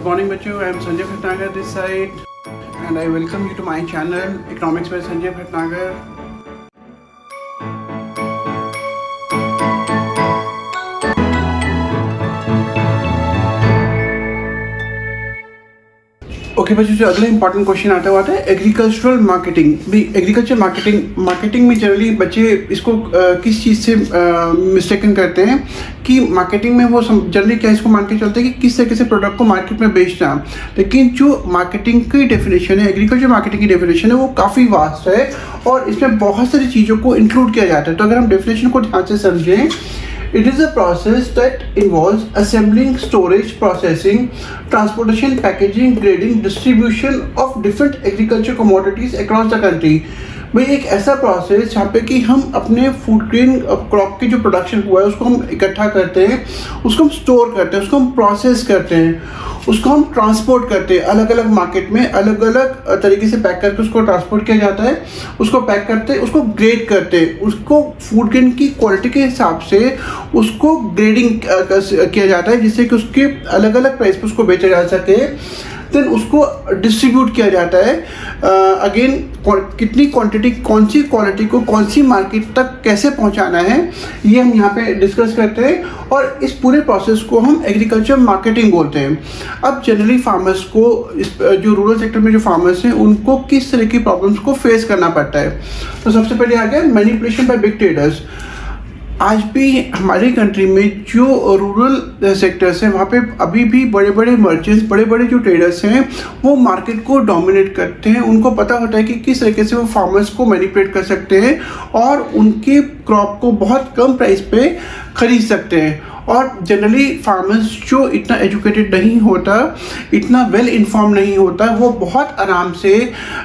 Good morning बच्चों, I am Sanjay Bhatnagar this side and I welcome you to my channel Economics by Sanjay Bhatnagar. Okay बच्चों, जो अगला important question आता है agricultural marketing. भी agriculture marketing में generally बच्चे इसको किस चीज़ से मिस्टेकन करते हैं कि मार्केटिंग में वो जनरली क्या इसको मान के चलते हैं कि किस तरीके से प्रोडक्ट को मार्केट में बेचना। लेकिन जो मार्केटिंग की डेफिनेशन है, एग्रीकल्चर मार्केटिंग की डेफिनेशन है, वो काफ़ी वास्ट है और इसमें बहुत सारी चीज़ों को इंक्लूड किया जाता है। तो अगर हम डेफिनेशन को ध्यान से समझें, it is a process that involves assembling, storage, processing, transportation, packaging, grading, distribution of different agriculture commodities across the country। भाई एक ऐसा प्रोसेस जहाँ पे कि हम अपने फूड ग्रेन क्रॉप की जो प्रोडक्शन हुआ है उसको हम इकट्ठा करते हैं, उसको हम स्टोर करते हैं, उसको हम प्रोसेस करते हैं, उसको हम ट्रांसपोर्ट करते हैं अलग अलग मार्केट में, अलग अलग तरीके से पैक करके उसको ट्रांसपोर्ट किया जाता है, उसको पैक करते हैं, उसको ग्रेड करते हैं, उसको फूड ग्रेन की क्वालिटी के हिसाब से उसको ग्रेडिंग किया जाता है जिससे कि उसके अलग अलग प्राइस पे उसको बेचा जा सके। देन उसको डिस्ट्रीब्यूट किया जाता है। अगेन कितनी क्वांटिटी, कौन सी क्वालिटी को कौन सी मार्केट तक कैसे पहुंचाना है, ये हम यहाँ पे डिस्कस करते हैं और इस पूरे प्रोसेस को हम एग्रीकल्चर मार्केटिंग बोलते हैं। अब जनरली फार्मर्स को जो रूरल सेक्टर में जो फार्मर्स हैं उनको किस तरह की प्रॉब्लम्स को फेस करना पड़ता है। तो सबसे पहले आ गया मैनिपुलेशन बाय बिग ट्रेडर्स। आज भी हमारी कंट्री में जो रूरल सेक्टर्स हैं वहाँ पे अभी भी बड़े बड़े मर्चेंट्स, बड़े बड़े जो ट्रेडर्स हैं वो मार्केट को डोमिनेट करते हैं। उनको पता होता है कि किस तरीके से वो फार्मर्स को मैनिपुलेट कर सकते हैं और उनके क्रॉप को बहुत कम प्राइस पे खरीद सकते हैं। और जनरली फार्मर्स जो इतना एजुकेटेड नहीं होता, इतना वेल इन्फॉर्म नहीं होता, वो बहुत आराम से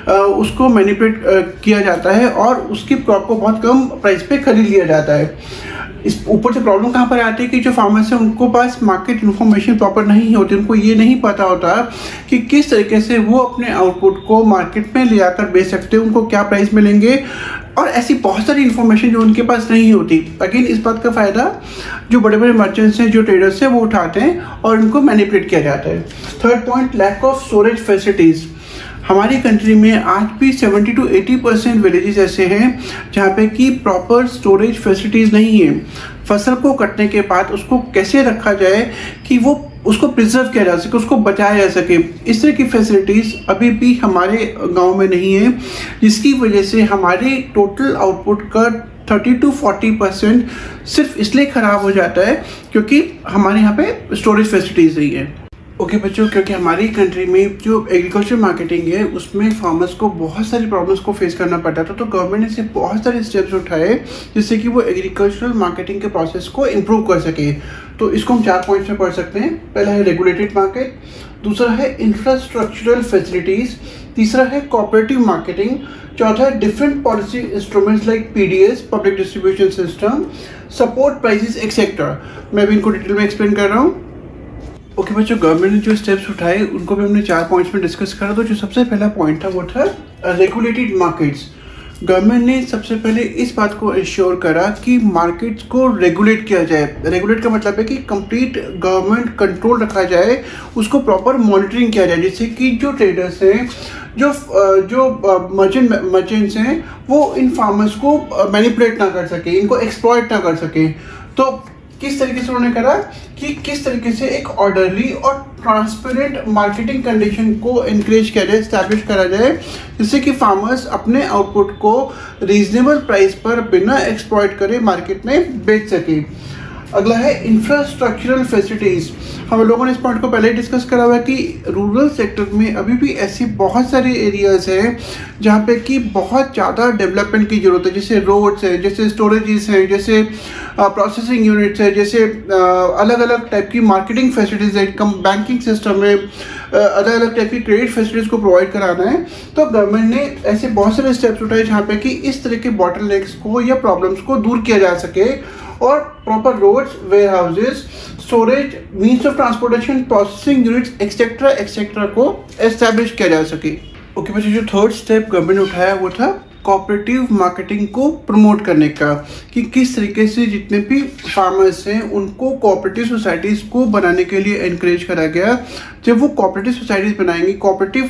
उसको मैनिपुलेट किया जाता है और उसकी क्रॉप को बहुत कम प्राइस पे खरीद लिया जाता है। इस ऊपर से प्रॉब्लम कहाँ पर आती है कि जो फार्मर्स हैं उनको पास मार्केट इन्फॉर्मेशन प्रॉपर नहीं होती, उनको ये नहीं पता होता कि किस तरीके से वो अपने आउटपुट को मार्केट में ले आकर बेच सकते हैं, उनको क्या प्राइस मिलेंगे और ऐसी बहुत सारी इन्फॉर्मेशन जो उनके पास नहीं होती। अगेन इस बात का फ़ायदा जो बड़े बड़े मर्चेंट्स हैं, जो ट्रेडर्स हैं, वो उठाते हैं और उनको मैनिपुलेट किया जाता है। Third point, lack of storage facilities. हमारी कंट्री में आज भी 70 to 80% विलेजेस ऐसे हैं जहाँ पे कि प्रॉपर स्टोरेज फैसिलिटीज़ नहीं है। फसल को कटने के बाद उसको कैसे रखा जाए कि वो उसको प्रिजर्व किया जा सके, उसको बचाया जा सके, इस तरह की फैसिलिटीज़ अभी भी हमारे गांव में नहीं है, जिसकी वजह से हमारे टोटल आउटपुट का 30 to 40% सिर्फ इसलिए ख़राब हो जाता है क्योंकि हमारे यहाँ पे स्टोरेज फैसिलिटीज़ नहीं है। ओके बच्चों, क्योंकि हमारी कंट्री में जो एग्रीकल्चर मार्केटिंग है उसमें फार्मर्स को बहुत सारी प्रॉब्लम्स को फेस करना पड़ता था, तो गवर्नमेंट ने सिर्फ बहुत सारे स्टेप्स उठाए जिससे कि वो एग्रीकल्चरल मार्केटिंग के प्रोसेस को इम्प्रूव कर सके। तो इसको हम 4 पॉइंट्स में पढ़ सकते हैं। पहला है रेगुलेटेड मार्केट, दूसरा है इंफ्रास्ट्रक्चरल फैसिलिटीज़, तीसरा है कोऑपरेटिव मार्केटिंग, चौथा है different policy instruments like PDS, public distribution system, support prices etcetera. मैं भी इनको डिटेल में एक्सप्लेन कर रहा हूँ। ओके बच्चों, गवर्नमेंट ने जो स्टेप्स उठाए उनको भी हमने 4 पॉइंट्स में डिस्कस करा। तो जो सबसे पहला पॉइंट था वो था रेगुलेटेड मार्केट्स। गवर्नमेंट ने सबसे पहले इस बात को इंश्योर करा कि मार्केट्स को रेगुलेट किया जाए। रेगुलेट का मतलब है कि कंप्लीट गवर्नमेंट कंट्रोल रखा जाए, उसको प्रॉपर मॉनिटरिंग किया जाए जिससे कि जो ट्रेडर्स हैं, जो मर्चेंट्स हैं, वो इन फार्मर्स को मैनिपुलेट ना कर सके, इनको एक्सप्लॉइट ना कर सके। तो किस तरीके से उन्होंने करा कि किस तरीके से एक ऑर्डरली और ट्रांसपेरेंट मार्केटिंग कंडीशन को इनक्रेज किया जाए, एस्टैब्लिश करा जाए, जिससे कि फार्मर्स अपने आउटपुट को रीजनेबल प्राइस पर बिना एक्सप्लॉइट करे मार्केट में बेच सके। अगला है इंफ्रास्ट्रक्चरल फैसिलिटीज़। हम लोगों ने इस पॉइंट को पहले ही डिस्कस करा हुआ है कि रूरल सेक्टर में अभी भी ऐसे बहुत सारे एरियाज़ हैं जहाँ पे कि बहुत ज़्यादा डेवलपमेंट की ज़रूरत है, जैसे रोड्स है, जैसे स्टोरेजेस हैं, जैसे प्रोसेसिंग यूनिट्स है, जैसे अलग अलग टाइप की मार्केटिंग फैसिलिटीज़ है, कम बैंकिंग सिस्टम में अलग अलग टाइप की क्रेडिट फैसिलिटीज़ को प्रोवाइड कराना है। तो गवर्नमेंट ने ऐसे बहुत सारे स्टेप्स उठाए जहाँ पे कि इस तरह के बॉटलनेक्स को या प्रॉब्लम्स को दूर किया जा सके और proper roads, warehouses, storage, means of transportation, processing units etcetera को एस्टैब्लिश किया जा सके। ओके बच्चों, जो थर्ड स्टेप गवर्नमेंट ने उठाया वो था कोऑपरेटिव मार्केटिंग को प्रमोट करने का, कि किस तरीके से जितने भी फार्मर्स हैं उनको कोऑपरेटिव सोसाइटीज़ को बनाने के लिए एनकरेज करा गया, जब वो कोऑपरेटिव सोसाइटीज़ बनाएंगे, कोऑपरेटिव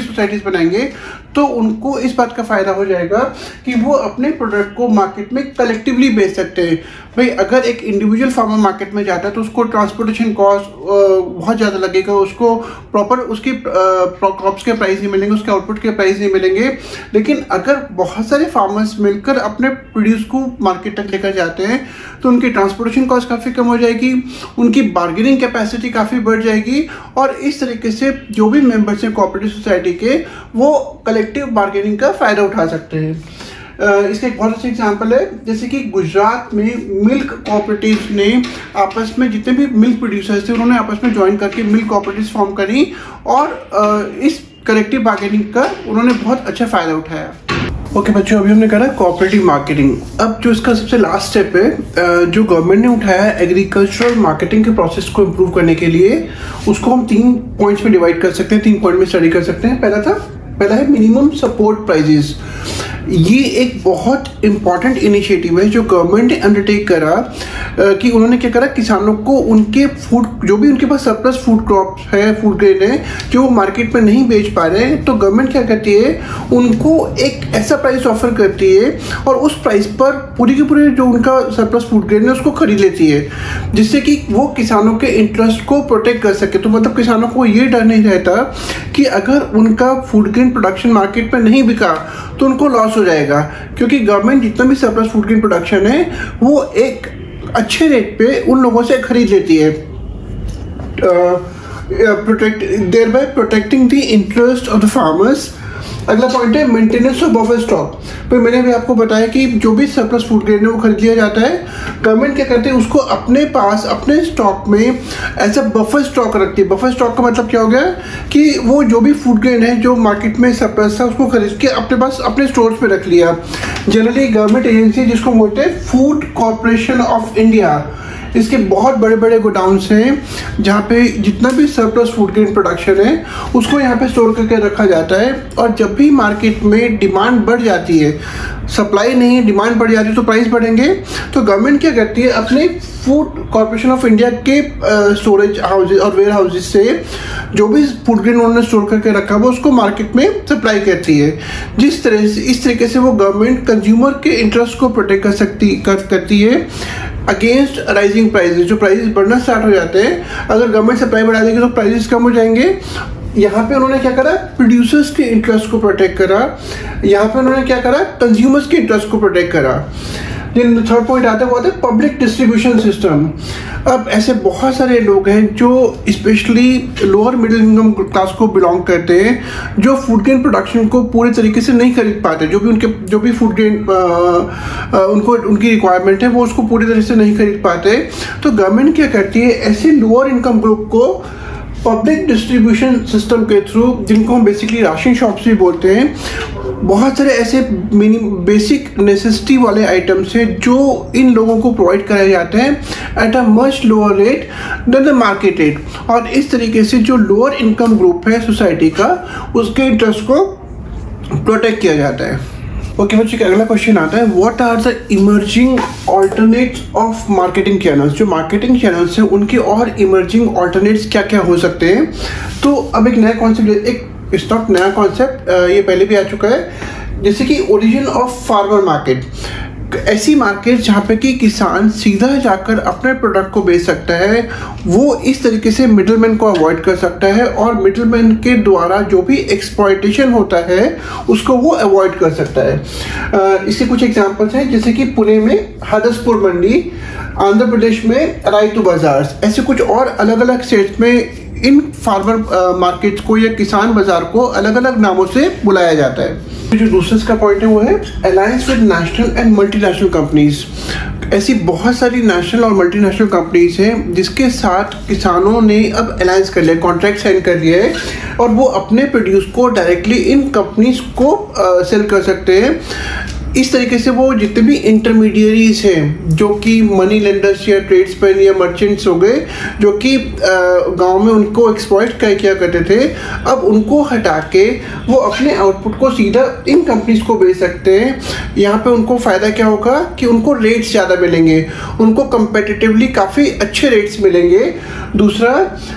सोसाइटीज़ बनाएंगे, तो उनको इस बात का फ़ायदा हो जाएगा कि वो अपने प्रोडक्ट को मार्केट में कलेक्टिवली बेच सकते हैं। भाई अगर एक इंडिविजुअल फार्मर मार्केट में जाता है तो उसको ट्रांसपोर्टेशन कॉस्ट बहुत ज़्यादा लगेगा, उसको प्रॉपर उसकी क्रॉप्स के प्राइस नहीं मिलेंगे, उसके आउटपुट के प्राइस नहीं मिलेंगे। लेकिन अगर बहुत सारे फार्मर्स मिलकर अपने प्रोड्यूस को मार्केट तक लेकर जाते हैं तो उनकी ट्रांसपोर्टेशन कॉस्ट काफ़ी कम हो जाएगी, उनकी बार्गेनिंग कैपेसिटी काफ़ी बढ़ जाएगी, और इस तरीके से जो भी मेंबर्स हैं कोऑपरेटिव सोसाइटी के, वो कलेक्टिव बार्गेनिंग का फ़ायदा उठा सकते हैं। इसका एक बहुत अच्छा एग्जांपल है, जैसे कि गुजरात में मिल्क कोऑपरेटिव्स ने आपस में, जितने भी मिल्क प्रोड्यूसर्स थे उन्होंने आपस में ज्वाइन करके मिल्क कोऑपरेटिव्स फॉर्म करी, और इस कलेक्टिव बार्गेनिंग का उन्होंने बहुत अच्छा फ़ायदा उठाया। ओके बच्चों, अभी हमने करा कोऑपरेटिव मार्केटिंग। अब जो इसका सबसे लास्ट स्टेप है जो गवर्नमेंट ने उठाया है एग्रीकल्चरल मार्केटिंग के प्रोसेस को इम्प्रूव करने के लिए, उसको हम 3 पॉइंट्स में डिवाइड कर सकते हैं, 3 पॉइंट में स्टडी कर सकते हैं। पहला है मिनिमम सपोर्ट प्राइजेस। ये एक बहुत इम्पॉर्टेंट इनिशिएटिव है जो गवर्नमेंट ने अंडरटेक करा, कि उन्होंने क्या करा, किसानों को उनके फूड, जो भी उनके पास सरप्लस फूड क्रॉप्स है, फूड ग्रेन है, जो वो मार्केट में नहीं बेच पा रहे हैं, तो गवर्नमेंट क्या करती है, उनको एक ऐसा प्राइस ऑफर करती है और उस प्राइस पर पूरी के पूरे जो उनका सरप्लस फूड ग्रेन है उसको खरीद लेती है, जिससे कि वो किसानों के इंटरेस्ट को प्रोटेक्ट कर सके। तो मतलब किसानों को ये डर नहीं रहता कि अगर उनका फूड ग्रेन प्रोडक्शन मार्केट में नहीं बिका तो उनको लॉस हो जाएगा, क्योंकि गवर्नमेंट जितना भी सरप्लस फूड ग्रेन प्रोडक्शन है वो एक अच्छे रेट पे उन लोगों से खरीद लेती है, thereby protecting the interest of the farmers। अगला पॉइंट है मेंटेनेंस ऑफ बफर स्टॉक। तो मैंने भी आपको बताया कि जो भी सरप्लस फूड ग्रेन है वो खरीद लिया जाता है, गवर्नमेंट क्या करते हैं, उसको अपने पास अपने स्टॉक में ऐसा बफर स्टॉक रखती है। बफर स्टॉक का मतलब क्या हो गया कि वो जो भी फूड ग्रेन है जो मार्केट में सरप्लस था उसको खरीद के अपने पास अपने स्टोर्स में रख लिया। जनरली गवर्नमेंट एजेंसी जिसको बोलते हैं फूड कॉर्पोरेशन ऑफ इंडिया, इसके बहुत बड़े बड़े गोडाउन्स हैं जहाँ पे जितना भी सरप्लस फूड ग्रेन प्रोडक्शन है उसको यहाँ पे स्टोर करके रखा जाता है, और जब भी मार्केट में डिमांड बढ़ जाती है, सप्लाई नहीं डिमांड बढ़ जाती है तो प्राइस बढ़ेंगे, तो गवर्नमेंट क्या करती है, अपने फूड कॉर्पोरेशन ऑफ इंडिया के स्टोरेज हाउसेज और वेयर हाउसेज से जो भी फूड ग्रेन उन्होंने स्टोर करके रखा हुआ उसको मार्केट में सप्लाई करती है। जिस तरह से इस तरीके से वो गवर्नमेंट कंज्यूमर के इंटरेस्ट को प्रोटेक्ट करती है अगेंस्ट राइजिंग प्राइसेस। जो प्राइसेस बढ़ना स्टार्ट हो जाते हैं, अगर गवर्नमेंट सप्लाई बढ़ा देगी तो प्राइसेस कम हो जाएंगे। यहाँ पे उन्होंने क्या करा, प्रोड्यूसर्स के इंटरेस्ट को प्रोटेक्ट करा। यहाँ पे उन्होंने क्या करा, कंज्यूमर्स के इंटरेस्ट को प्रोटेक्ट करा। दिन थर्ड पॉइंट आता है वो आता है पब्लिक डिस्ट्रीब्यूशन सिस्टम। अब ऐसे बहुत सारे लोग हैं जो specially lower middle income class को बिलोंग करते हैं, जो फूड ग्रेन प्रोडक्शन को पूरे तरीके से नहीं खरीद पाते, जो भी फूड ग्रेन उनको उनकी रिक्वायरमेंट है वो उसको पूरी तरह से नहीं खरीद पाते। तो गवर्नमेंट क्या करती है, ऐसे लोअर इनकम ग्रुप को पब्लिक डिस्ट्रीब्यूशन सिस्टम के थ्रू, जिनको हम बेसिकली राशन शॉप्स भी बोलते हैं, बहुत सारे ऐसे बेसिक नेसेसिटी वाले आइटम्स हैं जो इन लोगों को प्रोवाइड कराए जाते हैं at a much lower rate than the market rate. और इस तरीके से जो लोअर इनकम ग्रुप है सोसाइटी का, उसके इंटरेस्ट को प्रोटेक्ट किया जाता है। ओके बच्चों, अगला क्वेश्चन आता है, what are the emerging alternates of marketing channels. जो मार्केटिंग चैनल्स हैं उनके और इमर्जिंग ऑल्टरनेट्स क्या क्या हो सकते हैं। तो अब एक नया कॉन्सेप्ट, एक इट्स नॉट नया कॉन्सेप्ट, ये पहले भी आ चुका है, जैसे कि ओरिजिन ऑफ फार्मर मार्केट। ऐसी मार्केट जहाँ पे कि किसान सीधा जाकर अपने प्रोडक्ट को बेच सकता है, वो इस तरीके से मिडलमैन को अवॉइड कर सकता है, और मिडलमैन के द्वारा जो भी एक्सप्लॉयटेशन होता है उसको वो अवॉइड कर सकता है। इसके कुछ एग्जांपल्स हैं, जैसे कि पुणे में हदसपुर मंडी, आंध्र प्रदेश में रायतू बाजार, ऐसे कुछ और अलग अलग स्टेट्स में इन फार्मर मार्केट्स को या किसान बाजार को अलग अलग नामों से बुलाया जाता है। जो दूसरा का पॉइंट है वो है alliance with national and multinational companies. ऐसी बहुत सारी नेशनल और मल्टीनेशनल कंपनीज हैं जिसके साथ किसानों ने अब अलायंस कर लिया, कॉन्ट्रैक्ट साइन कर लिया है, और वो अपने प्रोड्यूस को डायरेक्टली इन कंपनीज को सेल कर सकते हैं इस तरीके से वो जितने भी इंटरमीडियरीज हैं जो कि मनी लेंडर्स या ट्रेड्समैन या मर्चेंट्स हो गए जो कि गांव में उनको एक्सप्लॉइट किया करते थे, अब उनको हटा के वो अपने आउटपुट को सीधा इन कंपनीज को बेच सकते हैं। यहाँ पे उनको फ़ायदा क्या होगा कि उनको रेट्स ज़्यादा मिलेंगे, उनको कंपेटिटिवली काफ़ी अच्छे रेट्स मिलेंगे। दूसरा,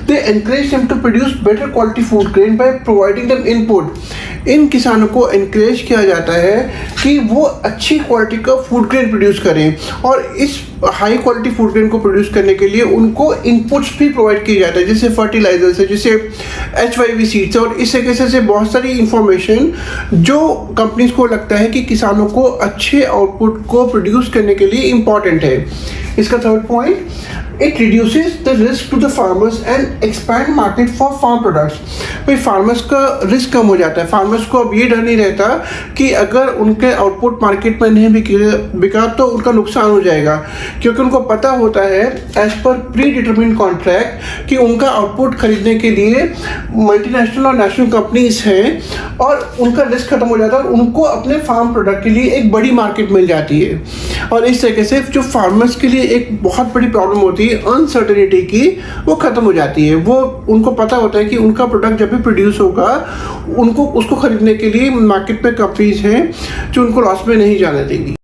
they encourage them to produce better quality food grain by providing them input. इन किसानों को एनकरेज किया जाता है कि वो अच्छी क्वालिटी का फूड ग्रेन प्रोड्यूस करें, और इस हाई क्वालिटी फूड ग्रेन को प्रोड्यूस करने के लिए उनको इनपुट्स भी प्रोवाइड किए जाते हैं, जैसे फर्टिलाइजर्स है, जैसे HYV सीड्स, और इस तरीके से बहुत सारी इंफॉर्मेशन जो कंपनीज को लगता है कि किसानों को अच्छे आउटपुट को प्रोड्यूस करने के लिए इम्पॉर्टेंट है। इसका third point, it reduces the risk to the farmers and expand market for farm products। भाई फार्मर्स का रिस्क कम हो जाता है, फार्मर्स को अब ये डर नहीं रहता कि अगर उनके आउटपुट मार्केट में नहीं बिका तो उनका नुकसान हो जाएगा, क्योंकि उनको पता होता है as per pre determined contract कि उनका आउटपुट खरीदने के लिए मल्टीनेशनल और नेशनल कंपनीज हैं, और उनका रिस्क खत्म हो जाता है और उनको अपने फार्म प्रोडक्ट के लिए एक बड़ी मार्केट मिल जाती है। और इस तरीके से जो फार्मर्स के लिए एक बहुत बड़ी प्रॉब्लम होती है अनसर्टेनिटी की, वो खत्म हो जाती है। वो उनको पता होता है कि उनका प्रोडक्ट जब भी प्रोड्यूस होगा उनको उसको खरीदने के लिए मार्केट में कंपनीज हैं जो उनको लॉस में नहीं जाने देंगी।